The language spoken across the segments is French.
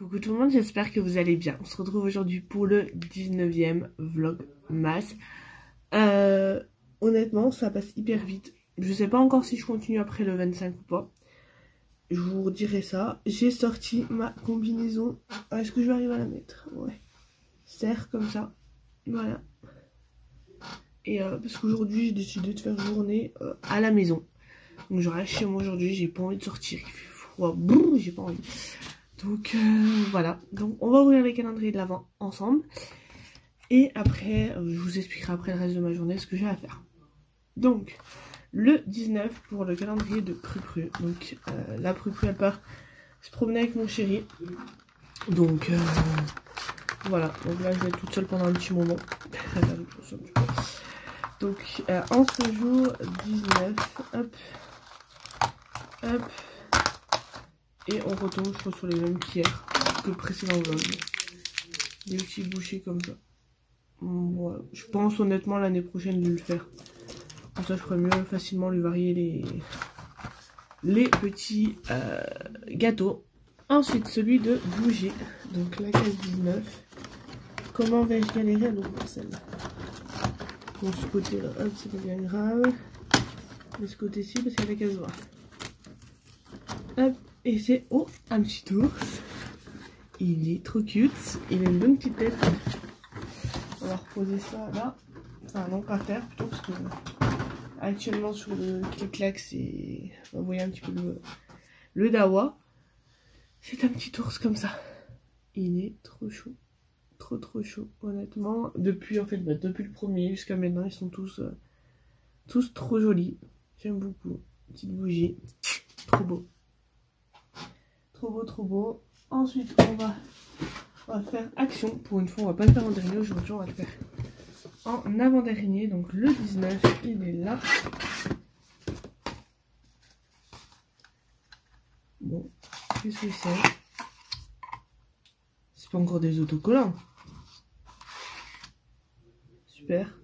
Coucou tout le monde, j'espère que vous allez bien. On se retrouve aujourd'hui pour le 19e vlogmas. Honnêtement, ça passe hyper vite. Je sais pas encore si je continue après le 25 ou pas. Je vous redirai ça. J'ai sorti ma combinaison. Est-ce que je vais arriver à la mettre? Ouais. Serre comme ça. Voilà. Et parce qu'aujourd'hui, j'ai décidé de faire journée à la maison. Donc je reste chez moi aujourd'hui, j'ai pas envie de sortir. Il fait froid, j'ai pas envie. Donc voilà, donc on va ouvrir les calendriers de l'Avent ensemble. Et après, je vous expliquerai après le reste de ma journée ce que j'ai à faire. Donc, le 19 pour le calendrier de Cru-Cru. Donc la Cru-Cru, elle part se promener avec mon chéri. Donc voilà, donc là je vais être toute seule pendant un petit moment. Donc en ce jour 19, hop, hop. Et on retombe, je crois, sur les mêmes qu'hier que le précédent vlog. Des petits bouchées comme ça. Voilà. Je pense honnêtement l'année prochaine de le faire. Comme ça, je pourrais mieux facilement lui varier les petits gâteaux. Ensuite, celui de bougies. Donc la case 19. Comment vais-je galérer à l'ouvrir celle-là? Bon, ce côté-là, hop, c'est pas bien grave. Mais ce côté-ci, parce qu'il y a la case 20. Hop. Et c'est un petit ours. Il est trop cute. Il a une bonne petite tête. On va reposer ça là. Enfin non, par terre plutôt parce que actuellement sur le clic-clac c'est... Vous voyez un petit peu le dawa. C'est un petit ours comme ça. Il est trop chaud. Trop chaud honnêtement. Depuis en fait depuis le premier jusqu'à maintenant ils sont tous trop jolis. J'aime beaucoup. Petite bougie. Trop beau. Trop beau. Ensuite, on va faire action. Pour une fois, on va pas le faire en dernier. Aujourd'hui, on va le faire en avant-dernier. Donc, le 19, il est là. Bon, qu'est-ce que c'est? C'est pas encore des autocollants. Super.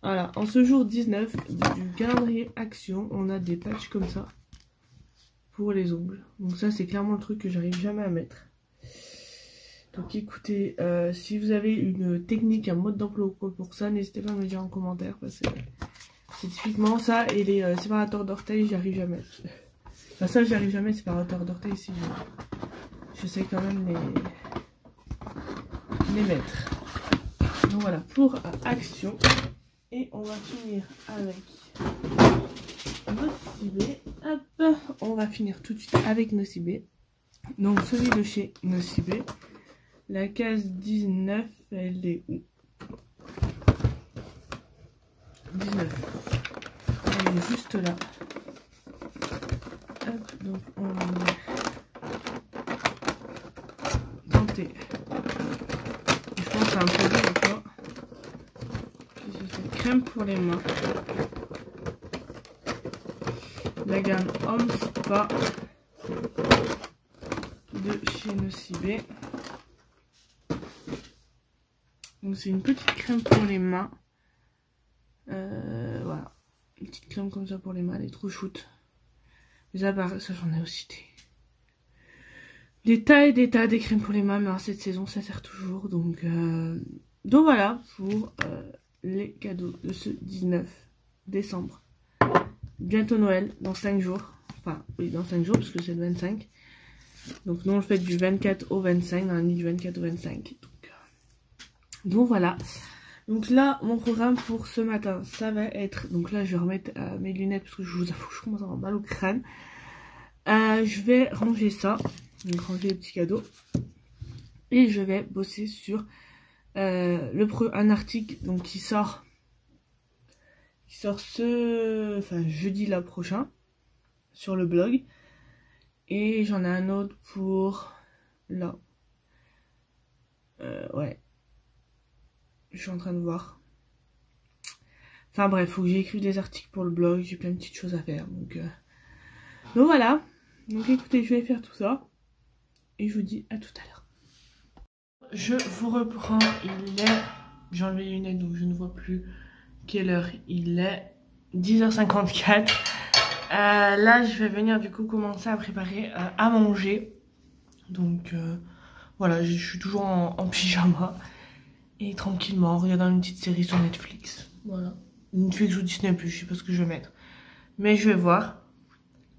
Voilà, en ce jour 19 du calendrier action, on a des patchs comme ça. Pour les ongles. Donc ça c'est clairement le truc que j'arrive jamais à mettre. Donc écoutez, si vous avez une technique, un mode d'emploi pour ça, n'hésitez pas à me le dire en commentaire. Parce que c'est typiquement ça et les séparateurs d'orteils, j'y arrive jamais. Enfin ça j'y arrive jamais, séparateurs d'orteils, si je sais quand même les mettre. Donc voilà, pour action. Et on va finir avec Nocibé. Hop, on va finir tout de suite avec Nocibé. Donc celui de chez Nocibé. La case 19, elle est où? 19. Elle est juste là. Hop, donc on va tenter. Je pense que c'est un peu dur ou pas. Crème pour les mains. La gamme Homme Spa de chez Nocibé. Donc c'est une petite crème pour les mains. Voilà. Une petite crème comme ça pour les mains. Elle est trop shoot. Mais ça j'en ai aussi des tas et des tas des crèmes pour les mains. Mais en cette saison ça sert toujours. Donc voilà pour les cadeaux de ce 19 décembre. Bientôt Noël, dans 5 jours. Enfin, oui, dans 5 jours, parce que c'est le 25. Donc, nous, on le fait du 24 au 25, dans la nuit du 24 au 25. Donc voilà. Donc là, mon programme pour ce matin, ça va être... Donc là, je vais remettre mes lunettes, parce que je vous avoue, je commence à avoir mal au crâne. Je vais ranger ça. Donc, ranger les petits cadeaux. Et je vais bosser sur un article donc, qui sort jeudi là prochain sur le blog, et j'en ai un autre pour là. Ouais, je suis en train de voir. Enfin bref, faut que j'écrive des articles pour le blog, j'ai plein de petites choses à faire, donc voilà. Donc écoutez, je vais faire tout ça et je vous dis à tout à l'heure. Je vous reprends, j'ai enlevé les lunettes donc je ne vois plus quelle heure il est. 10h54. Là je vais venir du coup commencer à préparer à manger. Donc voilà, je suis toujours en pyjama. Et tranquillement, en regardant une petite série sur Netflix. Voilà. Netflix ou Disney+, je sais pas ce que je vais mettre. Mais je vais voir.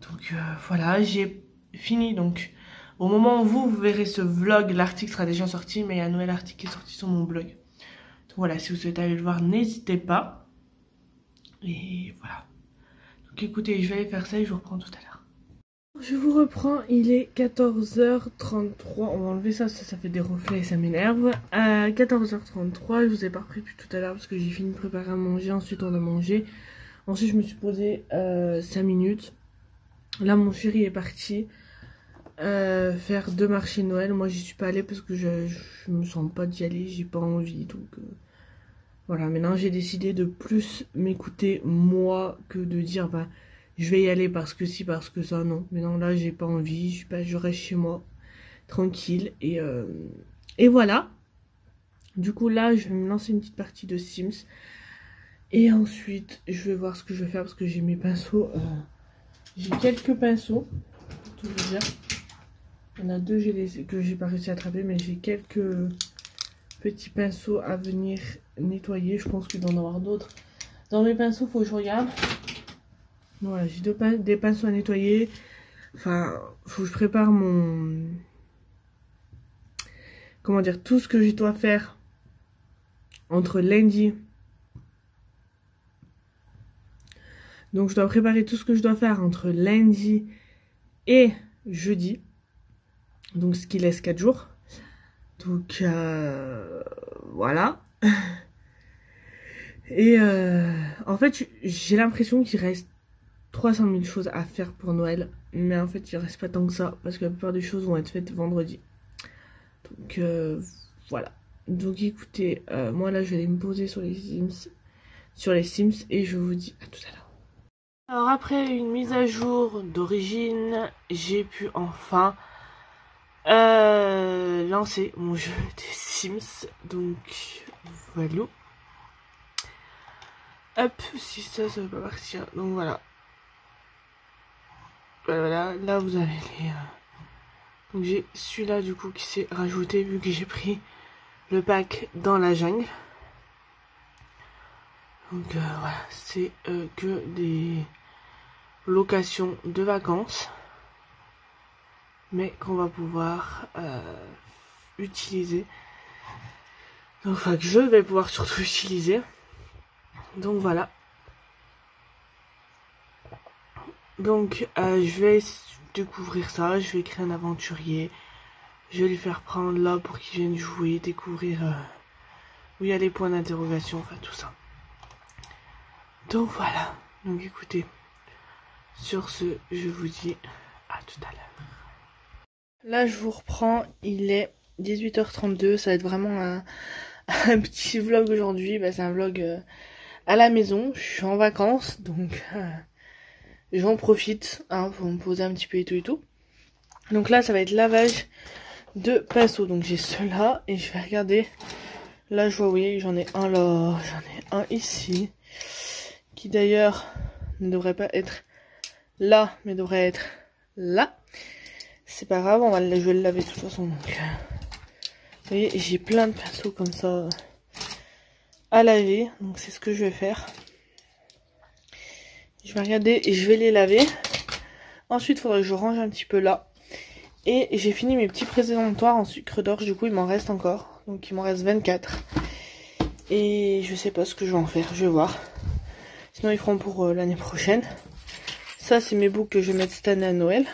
Donc voilà, j'ai fini. Donc au moment où vous verrez ce vlog, l'article sera déjà sorti. Mais il y a un nouvel article qui est sorti sur mon blog. Donc voilà, si vous souhaitez aller le voir, n'hésitez pas. Et voilà. Donc écoutez, je vais aller faire ça et je vous reprends tout à l'heure. Je vous reprends, il est 14h33. On va enlever ça, ça fait des reflets et ça m'énerve. À 14h33, je vous ai pas repris depuis tout à l'heure parce que j'ai fini de préparer à manger. Ensuite, on a mangé. Ensuite, je me suis posée 5 minutes. Là, mon chéri est parti faire 2 marchés de Noël. Moi, j'y suis pas allée parce que je me sens pas d'y aller. J'ai pas envie. Donc voilà, maintenant j'ai décidé de plus m'écouter moi que de dire bah je vais y aller parce que si, parce que ça, non. Mais non, là, j'ai pas envie. Je reste chez moi, tranquille. Et voilà. Du coup, là, je vais me lancer une petite partie de Sims. Et ensuite, je vais voir ce que je vais faire parce que j'ai mes pinceaux. J'ai quelques pinceaux, pour tout vous dire. Il y en a 2 que j'ai pas réussi à attraper, mais j'ai quelques petits pinceaux à venir nettoyer. Je pense qu'il doit en avoir d'autres. Dans mes pinceaux, faut que je regarde. Voilà, j'ai des pinceaux à nettoyer. Enfin, faut que je prépare mon... Comment dire, tout ce que je dois faire entre lundi. Donc, je dois préparer tout ce que je dois faire entre lundi et jeudi. Donc, ce qui laisse 4 jours. Donc, voilà. Et en fait, j'ai l'impression qu'il reste 300 000 choses à faire pour Noël. Mais en fait, il reste pas tant que ça. Parce que la plupart des choses vont être faites vendredi. Donc, voilà. Donc, écoutez, moi là, je vais aller me poser sur les Sims. Et je vous dis à tout à l'heure. Alors, après une mise à jour d'origine, j'ai pu enfin lancer mon jeu des Sims. Donc, voilà. Hop, si ça veut pas partir. Donc, voilà. Voilà, là vous avez les... Donc j'ai celui-là du coup qui s'est rajouté vu que j'ai pris le pack dans la jungle. Donc voilà, c'est que des locations de vacances. Mais qu'on va pouvoir utiliser. Donc enfin que je vais pouvoir surtout utiliser. Donc voilà. Donc je vais découvrir ça, je vais créer un aventurier, je vais lui faire prendre là pour qu'il vienne jouer, découvrir où il y a les points d'interrogation, enfin tout ça. Donc voilà, donc écoutez, sur ce, je vous dis à tout à l'heure. Là je vous reprends, il est 18h32, ça va être vraiment un petit vlog aujourd'hui, bah, c'est un vlog à la maison, je suis en vacances, donc... J'en profite pour me poser un petit peu et tout. Donc là, ça va être lavage de pinceaux. Donc j'ai ceux-là et je vais regarder. Là, je vois, oui, j'en ai un là, j'en ai un ici. Qui d'ailleurs ne devrait pas être là, mais devrait être là. C'est pas grave, je vais le laver de toute façon. Donc, vous voyez, j'ai plein de pinceaux comme ça à laver. Donc c'est ce que je vais faire. Je vais regarder et je vais les laver. Ensuite, il faudrait que je range un petit peu là. Et j'ai fini mes petits présentoirs en sucre d'orge. Du coup, il m'en reste encore. Donc, il m'en reste 24. Et je sais pas ce que je vais en faire. Je vais voir. Sinon, ils feront pour l'année prochaine. Ça, c'est mes boucles que je vais mettre cette année à Noël.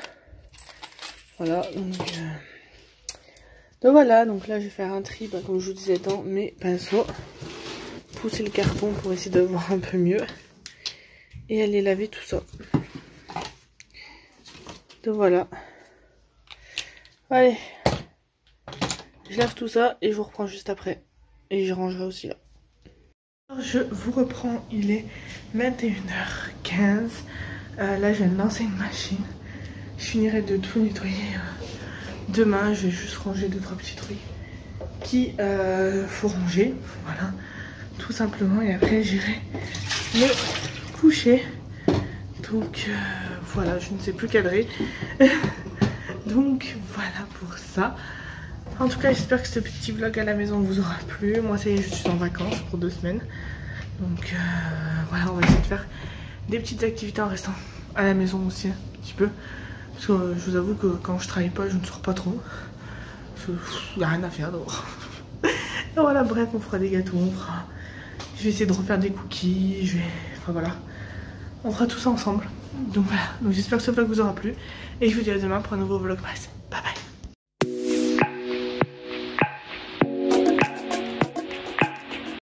Voilà. Donc voilà. Donc là, je vais faire un tri, bah, comme je vous disais, dans mes pinceaux. Pousser le carton pour essayer de voir un peu mieux. Et aller laver tout ça. Donc voilà. Allez. Je lave tout ça et je vous reprends juste après. Et je rangerai aussi là. Alors je vous reprends, il est 21h15. Là je viens de lancer une machine. Je finirai de tout nettoyer demain. Je vais juste ranger 2-3 petits trucs qui faut ranger. Voilà. Tout simplement. Et après j'irai me coucher. Donc voilà, je ne sais plus cadrer. Donc voilà pour ça. En tout cas, j'espère que ce petit vlog à la maison vous aura plu. Moi, ça y est, je suis en vacances pour 2 semaines. Donc voilà, on va essayer de faire des petites activités en restant à la maison aussi un petit peu. Parce que je vous avoue que quand je travaille pas, je ne sors pas trop. Parce qu'il n'y a rien à faire dehors. Et voilà, bref, on fera des gâteaux, je vais essayer de refaire des cookies, enfin voilà. On fera tout ça ensemble. Donc voilà, donc j'espère que ce vlog vous aura plu. Et je vous dis à demain pour un nouveau vlog.